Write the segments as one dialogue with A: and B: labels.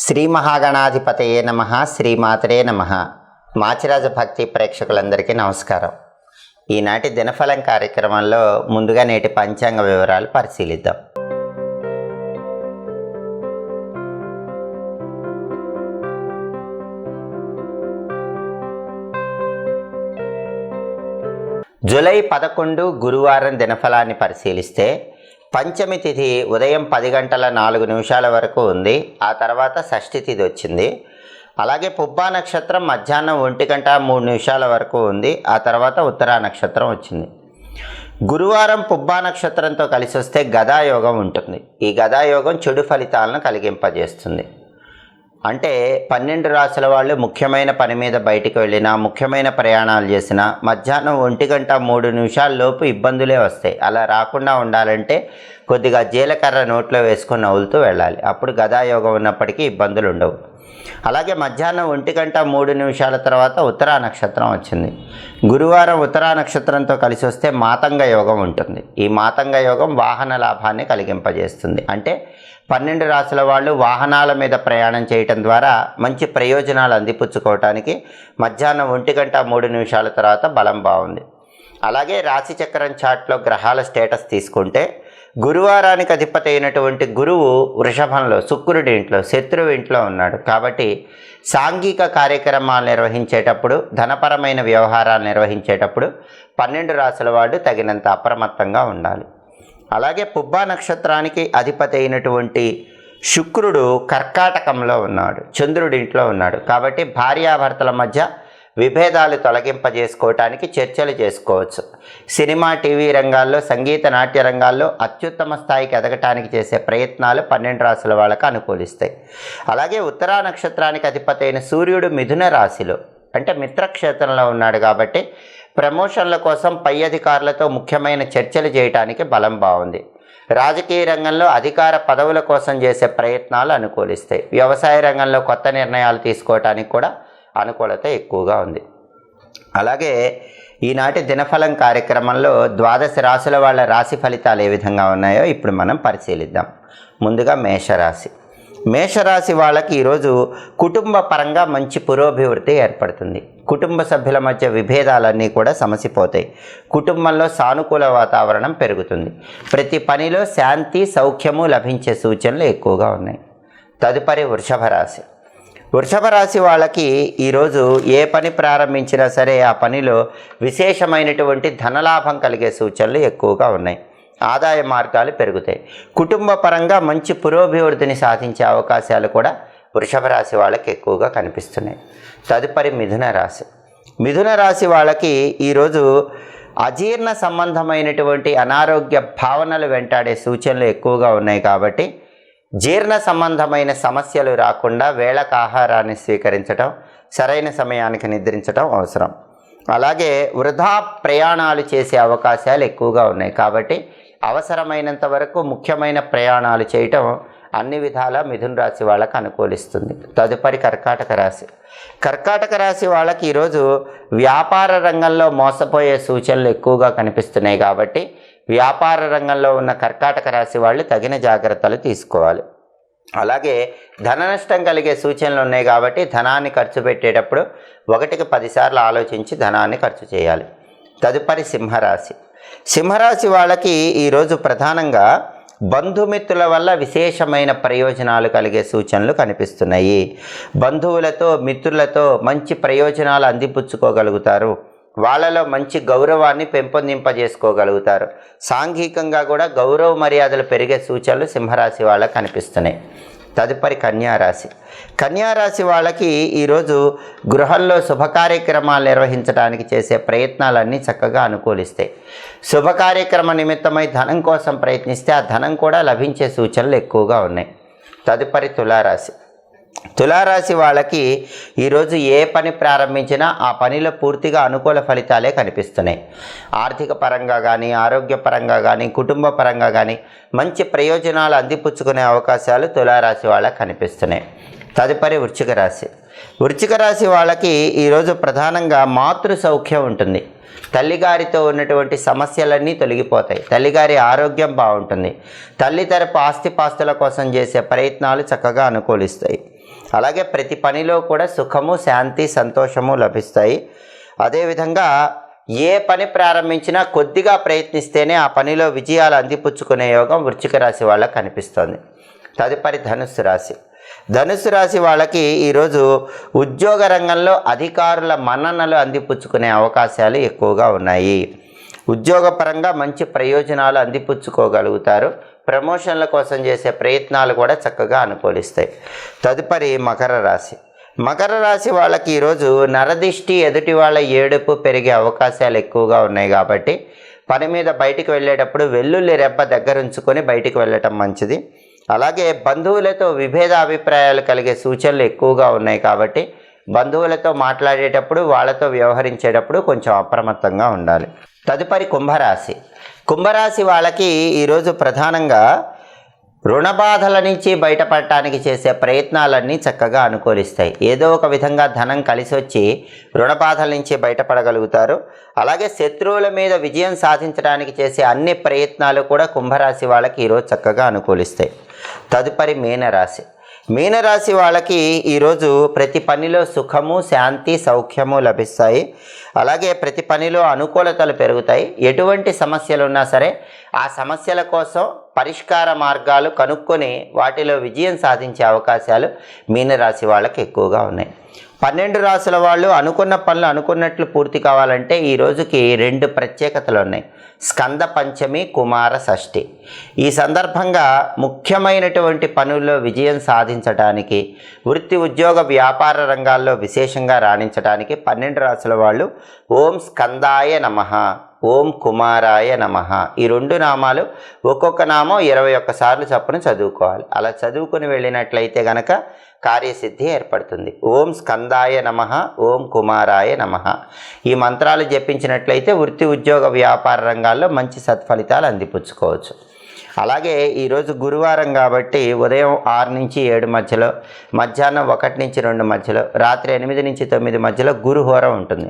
A: శ్రీ మహాగణాధిపతయే నమః. శ్రీమాతరే నమః. మాచిరాజ భక్తి ప్రేక్షకులందరికీ నమస్కారం. ఈనాటి దినఫలం కార్యక్రమంలో ముందుగా నేటి పంచాంగ వివరాలు పరిశీలిద్దాం. జూలై 11 గురువారం దినఫలాన్ని పరిశీలిస్తే పంచమి తిథి ఉదయం 10 గంటల 4 నిమిషాల వరకు ఉంది. ఆ తర్వాత షష్ఠి తిథి వచ్చింది. అలాగే పుబ్బా నక్షత్రం మధ్యాహ్నం 1 గంట 3 నిమిషాల వరకు ఉంది. ఆ తర్వాత ఉత్తరా నక్షత్రం వచ్చింది. గురువారం పుబ్బా నక్షత్రంతో కలిసి వస్తే గదాయోగం ఉంటుంది. ఈ గదాయోగం చెడు ఫలితాలను కలిగింపజేస్తుంది. అంటే 12 రాశుల వాళ్ళు ముఖ్యమైన పని మీద బయటికి వెళ్ళినా, ముఖ్యమైన ప్రయాణాలు చేసినా మధ్యాహ్నం 1 గంట 3 నిమిషాల లోపు ఇబ్బందులే వస్తాయి. అలా రాకుండా ఉండాలంటే కొద్దిగా జీలకర్ర నోట్లో వేసుకొని నవ్వులుతూ వెళ్ళాలి. అప్పుడు గదాయోగం ఉన్నప్పటికీ ఇబ్బందులు ఉండవు. అలాగే మధ్యాహ్నం 1 గంట 3 నిమిషాల తర్వాత ఉత్తరా నక్షత్రం వచ్చింది. గురువారం ఉత్తరా నక్షత్రంతో కలిసి వస్తే మాతంగ యోగం ఉంటుంది. ఈ మాతంగ యోగం వాహన లాభాన్ని కలిగింపజేస్తుంది. అంటే 12 రాశుల వాళ్ళు వాహనాల మీద ప్రయాణం చేయటం ద్వారా మంచి ప్రయోజనాలు అందిపుచ్చుకోవటానికి మధ్యాహ్నం 1 గంట 3 నిమిషాల తర్వాత బలం బాగుంది. అలాగే రాశిచక్రం చార్ట్లో గ్రహాల స్టేటస్ తీసుకుంటే గురువారానికి అధిపతి అయినటువంటి గురువు వృషభంలో, శుక్రుడి ఇంట్లో, శత్రువు ఇంట్లో ఉన్నాడు. కాబట్టి సాంఘిక కార్యక్రమాలు నిర్వహించేటప్పుడు, ధనపరమైన వ్యవహారాలు నిర్వహించేటప్పుడు 12 రాశుల వాళ్ళు తగినంత అప్రమత్తంగా ఉండాలి. అలాగే పుబ్బా నక్షత్రానికి అధిపతి అయినటువంటి శుక్రుడు కర్కాటకంలో ఉన్నాడు, చంద్రుడి ఇంట్లో ఉన్నాడు. కాబట్టి భార్యాభర్తల మధ్య విభేదాలు తొలగింపజేసుకోవటానికి చర్చలు చేసుకోవచ్చు. సినిమా, టీవీ రంగాల్లో, సంగీత, నాట్య రంగాల్లో అత్యుత్తమ స్థాయికి ఎదగటానికి చేసే ప్రయత్నాలు 12 రాశుల వాళ్ళకు అనుకూలిస్తాయి. అలాగే ఉత్తరా నక్షత్రానికి అధిపతి అయిన సూర్యుడు మిథున రాశిలో, అంటే మిత్రక్షేత్రంలో ఉన్నాడు. కాబట్టి ప్రమోషన్ల కోసం పై అధికారులతో ముఖ్యమైన చర్చలు చేయడానికి బలం బాగుంది. రాజకీయ రంగంలో అధికార పదవుల కోసం చేసే ప్రయత్నాలు అనుకూలిస్తాయి. వ్యవసాయ రంగంలో కొత్త నిర్ణయాలు తీసుకోవటానికి కూడా అనుకూలత ఎక్కువగా ఉంది. అలాగే ఈనాటి దినఫలం కార్యక్రమంలో 12 రాశుల వాళ్ళ రాశి ఫలితాలు ఏ విధంగా ఉన్నాయో ఇప్పుడు మనం పరిశీలిద్దాం. ముందుగా మేషరాశి. మేషరాశి వాళ్ళకి ఈరోజు కుటుంబ పరంగా మంచి పురోభివృద్ధి ఏర్పడుతుంది. కుటుంబ సభ్యుల మధ్య విభేదాలన్నీ కూడా సమసిపోతాయి. కుటుంబంలో సానుకూల వాతావరణం పెరుగుతుంది. ప్రతి పనిలో శాంతి, సౌఖ్యము లభించే సూచనలు ఎక్కువగా ఉన్నాయి. తదుపరి వృషభ రాశి. వృషభ రాశి వాళ్ళకి ఈరోజు ఏ పని ప్రారంభించినా సరే ఆ పనిలో విశేషమైనటువంటి ధనలాభం కలిగే సూచనలు ఎక్కువగా ఉన్నాయి. ఆదాయ మార్గాలు పెరుగుతాయి. కుటుంబ పరంగా మంచి పురోభివృద్ధిని సాధించే అవకాశాలు కూడా వృషభ రాశి వాళ్ళకి ఎక్కువగా కనిపిస్తున్నాయి. తదుపరి మిథున రాశి. మిథున రాశి వాళ్ళకి ఈరోజు అజీర్ణ సంబంధమైనటువంటి అనారోగ్య భావనలు వెంటాడే సూచనలు ఎక్కువగా ఉన్నాయి. కాబట్టి జీర్ణ సంబంధమైన సమస్యలు రాకుండా వేళకు ఆహారాన్ని స్వీకరించడం, సరైన సమయానికి నిద్రించడం అవసరం. అలాగే వృధా ప్రయాణాలు చేసే అవకాశాలు ఎక్కువగా ఉన్నాయి. కాబట్టి అవసరమైనంత వరకు ముఖ్యమైన ప్రయాణాలు చేయటం అన్ని విధాల మిథున రాశి వాళ్ళకు అనుకూలిస్తుంది. తదుపరి కర్కాటక రాశి. కర్కాటక రాశి వాళ్ళకి ఈరోజు వ్యాపార రంగంలో మోసపోయే సూచనలు ఎక్కువగా కనిపిస్తున్నాయి. కాబట్టి వ్యాపార రంగంలో ఉన్న కర్కాటక రాశి వాళ్ళు తగిన జాగ్రత్తలు తీసుకోవాలి. అలాగే ధన నష్టం కలిగే సూచనలు ఉన్నాయి. కాబట్టి ధనాన్ని ఖర్చు పెట్టేటప్పుడు 1కి 10 సార్లు ఆలోచించి ధనాన్ని ఖర్చు చేయాలి. తదుపరి సింహరాశి. సింహరాశి వాళ్ళకి ఈరోజు ప్రధానంగా బంధుమిత్రుల వల్ల విశేషమైన ప్రయోజనాలు కలిగే సూచనలు కనిపిస్తున్నాయి. బంధువులతో, మిత్రులతో మంచి ప్రయోజనాలు అందిపుచ్చుకోగలుగుతారు. వాళ్ళలో మంచి గౌరవాన్ని పెంపొందింపజేసుకోగలుగుతారు. సాంఘికంగా కూడా గౌరవ మర్యాదలు పెరిగే సూచనలు సింహరాశి వాళ్ళకి కనిపిస్తున్నాయి. తదుపరి కన్యారాశి. కన్యారాశి వాళ్ళకి ఈరోజు గృహంలో శుభ కార్యక్రమాలు నిర్వహించడానికి చేసే ప్రయత్నాలన్నీ చక్కగా అనుకూలిస్తాయి. శుభ కార్యక్రమ నిమిత్తమై ధనం కోసం ప్రయత్నిస్తే ఆ ధనం కూడా లభించే సూచనలు ఎక్కువగా ఉన్నాయి. తదుపరి తులారాశి. తులారాశి వాళ్ళకి ఈరోజు ఏ పని ప్రారంభించినా ఆ పనిలో పూర్తిగా అనుకూల ఫలితాలే కనిపిస్తున్నాయి. ఆర్థిక పరంగా కానీ, ఆరోగ్యపరంగా కానీ, కుటుంబ పరంగా కానీ మంచి ప్రయోజనాలు అందిపుచ్చుకునే అవకాశాలు తులారాశి వాళ్ళకి కనిపిస్తున్నాయి. తదుపరి వృశ్చిక రాశి. వృశ్చిక రాశి వాళ్ళకి ఈరోజు ప్రధానంగా మాతృ సౌఖ్యం ఉంటుంది. తల్లిగారితో ఉన్నటువంటి సమస్యలన్నీ తొలగిపోతాయి. తల్లిగారి ఆరోగ్యం బాగుంటుంది. తల్లి తరపు ఆస్తిపాస్తుల కోసం చేసే ప్రయత్నాలు చక్కగా అనుకూలిస్తాయి. అలాగే ప్రతి పనిలో కూడా సుఖము, శాంతి, సంతోషము లభిస్తాయి. అదేవిధంగా ఏ పని ప్రారంభించినా కొద్దిగా ప్రయత్నిస్తేనే ఆ పనిలో విజయాలు అందిపుచ్చుకునే యోగం వృశ్చిక రాశి వాళ్ళకి కనిపిస్తోంది. తదుపరి ధనుస్సు రాశి. ధనుస్సు రాశి వాళ్ళకి ఈరోజు ఉద్యోగ రంగంలో అధికారుల మన్ననలు అందిపుచ్చుకునే అవకాశాలు ఎక్కువగా ఉన్నాయి. ఉద్యోగపరంగా మంచి ప్రయోజనాలు అందిపుచ్చుకోగలుగుతారు. ప్రమోషన్ల కోసం చేసే ప్రయత్నాలు కూడా చక్కగా అనుకూలిస్తాయి. తదుపరి మకర రాశి. మకర రాశి వాళ్ళకి ఈరోజు నరదిష్టి, ఎదుటి వాళ్ళ ఏడుపు పెరిగే అవకాశాలు ఎక్కువగా ఉన్నాయి కాబట్టి పని మీద బయటికి వెళ్ళేటప్పుడు వెల్లుల్లి రెబ్బ దగ్గర ఉంచుకొని బయటికి వెళ్ళటం మంచిది. అలాగే బంధువులతో విభేద అభిప్రాయాలు కలిగే సూచనలు ఎక్కువగా ఉన్నాయి కాబట్టి బంధువులతో మాట్లాడేటప్పుడు, వాళ్ళతో వ్యవహరించేటప్పుడు కొంచెం అప్రమత్తంగా ఉండాలి. తదుపరి కుంభరాశి. కుంభరాశి వాళ్ళకి ఈరోజు ప్రధానంగా రుణ బాధల నుంచి బయటపడటానికి చేసే ప్రయత్నాలన్నీ చక్కగా అనుకూలిస్తాయి. ఏదో ఒక విధంగా ధనం కలిసి వచ్చి రుణ బాధల నుంచి బయటపడగలుగుతారు. అలాగే శత్రువుల మీద విజయం సాధించడానికి చేసే అన్ని ప్రయత్నాలు కూడా కుంభరాశి వాళ్ళకి ఈరోజు చక్కగా అనుకూలిస్తాయి. తదుపరి మీనరాశి. మీనరాశి వాళ్ళకి ఈరోజు ప్రతి పనిలో సుఖము, శాంతి, సౌఖ్యము లభిస్తాయి. అలాగే ప్రతి పనిలో అనుకూలతలు పెరుగుతాయి. ఎటువంటి సమస్యలు ఉన్నా సరే ఆ సమస్యల కోసం పరిష్కార మార్గాలు కనుక్కొని వాటిలో విజయం సాధించే అవకాశాలు మీనరాశి వాళ్ళకి ఎక్కువగా ఉన్నాయి. 12 రాశుల వాళ్ళు అనుకున్న పనులు అనుకున్నట్లు పూర్తి కావాలంటే ఈ రోజుకి 2 ప్రత్యేకతలు ఉన్నాయి. స్కంద పంచమి, కుమార షష్ఠి. ఈ సందర్భంగా ముఖ్యమైనటువంటి పనుల్లో విజయం సాధించడానికి, వృత్తి, ఉద్యోగ, వ్యాపార రంగాల్లో విశేషంగా రాణించడానికి 12 రాశుల వాళ్ళు ఓం స్కందాయ నమః, ఓం కుమారాయ నమః ఈ 2 నామాలు ఒక్కొక్క నామం 21 సార్లు చొప్పున చదువుకోవాలి. అలా చదువుకుని వెళ్ళినట్లయితే గనక కార్యసిద్ధి ఏర్పడుతుంది. ఓం స్కందాయ నమః, ఓం కుమారాయ నమః ఈ మంత్రాలు జపించినట్లయితే వృత్తి, ఉద్యోగ, వ్యాపార రంగాల్లో మంచి సత్ఫలితాలు అందిపుచ్చుకోవచ్చు. అలాగే ఈరోజు గురువారం కాబట్టి ఉదయం 6 నుంచి 7 మధ్యలో, మధ్యాహ్నం 1 నుంచి 2 మధ్యలో, రాత్రి 8 నుంచి 9 మధ్యలో గురుహోర ఉంటుంది.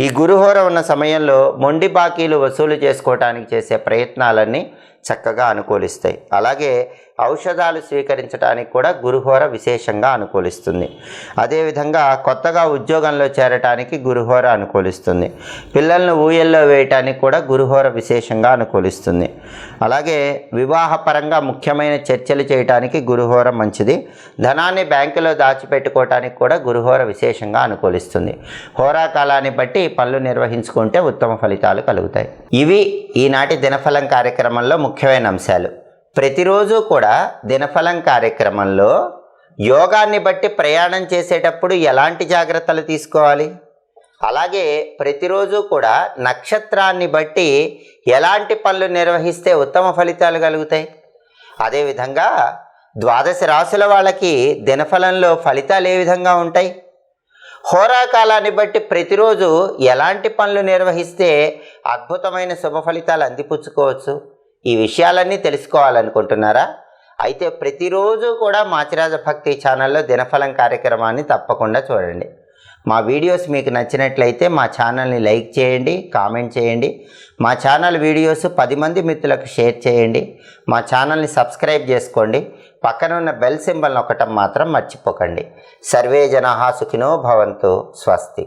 A: ఈ గురుహోర ఉన్న సమయంలో మొండి బాకీలు వసూలు చేసుకోవడానికి చేసే ప్రయత్నాలన్నీ చక్కగా అనుకూలిస్తాయి. అలాగే ఔషధాలు స్వీకరించడానికి కూడా గురుహోర విశేషంగా అనుకూలిస్తుంది. అదేవిధంగా కొత్తగా ఉద్యోగంలో చేరటానికి గురుహోర అనుకూలిస్తుంది. పిల్లలను ఊయల్లో వేయటానికి కూడా గురుహోర విశేషంగా అనుకూలిస్తుంది. అలాగే వివాహపరంగా ముఖ్యమైన చర్చలు చేయడానికి గురుహోర మంచిది. ధనాన్ని బ్యాంకులో దాచిపెట్టుకోవటానికి కూడా గురుహోర విశేషంగా అనుకూలిస్తుంది. హోరా కాలాన్ని బట్టి పనులు నిర్వహించుకుంటే ఉత్తమ ఫలితాలు కలుగుతాయి. ఇవి ఈనాటి దినఫలం కార్యక్రమంలో ముఖ్యమైన అంశాలు. ప్రతిరోజు కూడా దినఫలం కార్యక్రమంలో యోగాన్ని బట్టి ప్రయాణం చేసేటప్పుడు ఎలాంటి జాగ్రత్తలు తీసుకోవాలి, అలాగే ప్రతిరోజు కూడా నక్షత్రాన్ని బట్టి ఎలాంటి పనులు నిర్వహిస్తే ఉత్తమ ఫలితాలు కలుగుతాయి, అదేవిధంగా 12 రాశుల వాళ్ళకి దినఫలంలో ఫలితాలు ఏ విధంగా ఉంటాయి, హోరాకాలాన్ని బట్టి ప్రతిరోజు ఎలాంటి పనులు నిర్వహిస్తే అద్భుతమైన శుభ ఫలితాలు అందిపుచ్చుకోవచ్చు, ఈ విషయాలన్నీ తెలుసుకోవాలనుకుంటున్నారా? అయితే ప్రతిరోజు కూడా మాచిరాజ భక్తి ఛానల్లో దినఫలం కార్యక్రమాన్ని తప్పకుండా చూడండి. మా వీడియోస్ మీకు నచ్చినట్లయితే మా ఛానల్ని లైక్ చేయండి, కామెంట్ చేయండి. మా ఛానల్ వీడియోస్ 10 మంది మిత్రులకు షేర్ చేయండి. మా ఛానల్ని సబ్స్క్రైబ్ చేసుకోండి. పక్కన ఉన్న బెల్ సింబల్ నొక్కటం మాత్రం మర్చిపోకండి. సర్వే జనాః సుఖినో భవంతు. స్వస్తి.